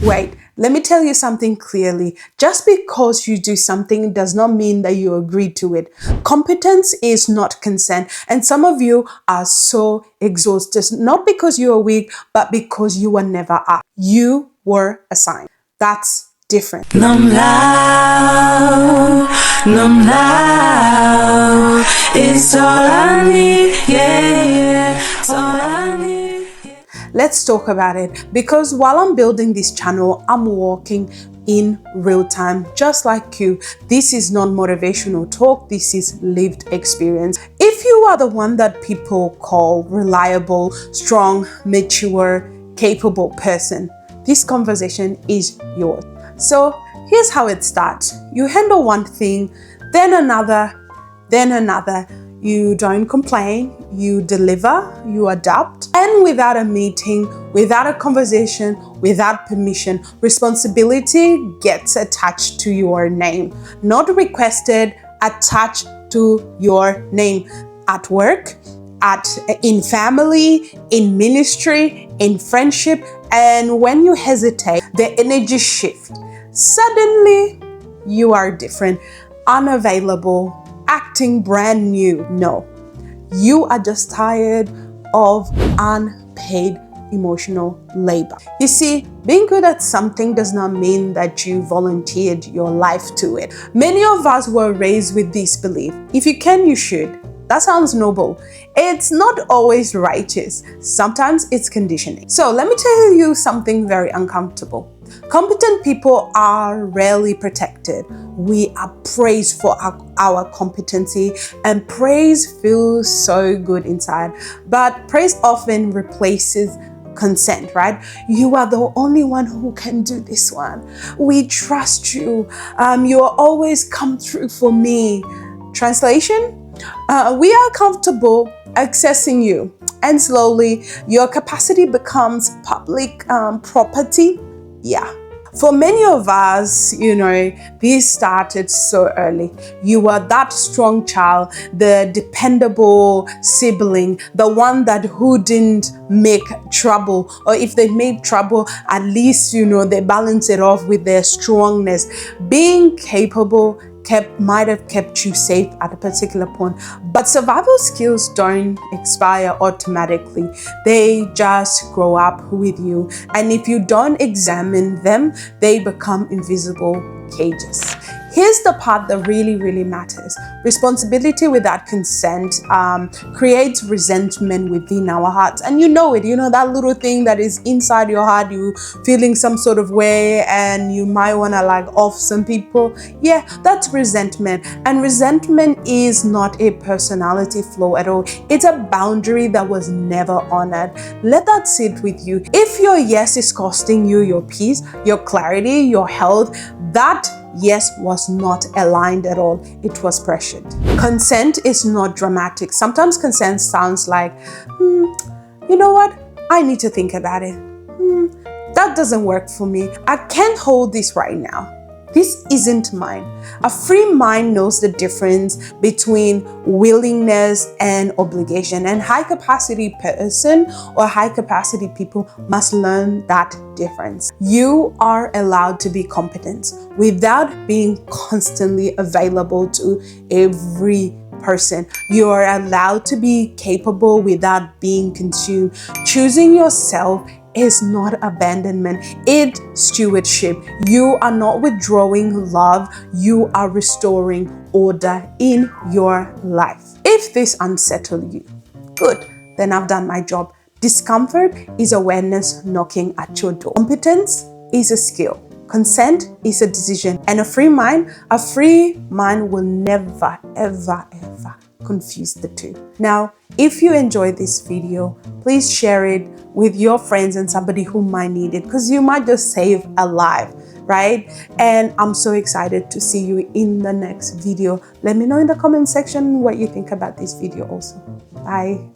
Wait, let me tell you something clearly. Just because you do something does not mean that you agree to it. Competence is not consent. And some of you are so exhausted, not because you are weak, but because you were never asked. You were assigned. That's different. Nhom Lau, Nhom Lau, it's all I need, yeah, it's all I need. Let's talk about it, because while I'm building this channel, I'm walking in real time, just like you. This is not motivational talk, this is lived experience. If you are the one that people call reliable, strong, mature, capable person, this conversation is yours. So here's how it starts. You handle one thing, then another, then another. You don't complain, you deliver, you adapt, and without a meeting, without a conversation, without permission, responsibility gets attached to your name. Not requested, attached to your name. At work, in family, in ministry, in friendship, and when you hesitate, the energy shifts. Suddenly, you are different, unavailable, acting brand new. No, you are just tired of unpaid emotional labor. You see, being good at something does not mean that you volunteered your life to it. Many of us were raised with this belief: if you can, you should. That sounds noble. It's not always righteous. Sometimes it's conditioning. So let me tell you something very uncomfortable. Competent people are rarely protected. We are praised for our competency, and praise feels so good inside. But praise often replaces consent, right? You are the only one who can do this one. We trust you. You always come through for me. Translation? We are comfortable accessing you, and slowly your capacity becomes public property. Yeah. For many of us, this started so early. You were that strong child, the dependable sibling, the one that who didn't make trouble, or if they made trouble, at least, they balance it off with their strongness. Being capable might have kept you safe at a particular point, but survival skills don't expire automatically. They just grow up with you, and if you don't examine them, they become invisible cages. Here's the part that really, really matters. Responsibility without consent creates resentment within our hearts. And you know it, that little thing that is inside your heart, you feeling some sort of way, and you might want to off some people. Yeah, that's resentment. And resentment is not a personality flaw at all. It's a boundary that was never honored. Let that sit with you. If your yes is costing you your peace, your clarity, your health, that yes was not aligned at all. It was pressured. Consent is not dramatic. Sometimes consent sounds like, you know what? I need to think about it. That doesn't work for me. I can't hold this right now. This isn't mine. A free mind knows the difference between willingness and obligation, and high capacity person or high capacity people must learn that difference. You are allowed to be competent without being constantly available to every person. You are allowed to be capable without being consumed. Choosing yourself is not abandonment, it's stewardship. You are not withdrawing love, you are restoring order in your life. If this unsettles you, good, then I've done my job. Discomfort is awareness knocking at your door. Competence is a skill. Consent is a decision. And a free mind will never, ever, ever confuse the two. Now, if you enjoyed this video, please share it with your friends and somebody who might need it, because you might just save a life, right? And I'm so excited to see you in the next video. Let me know in the comment section what you think about this video also. Bye.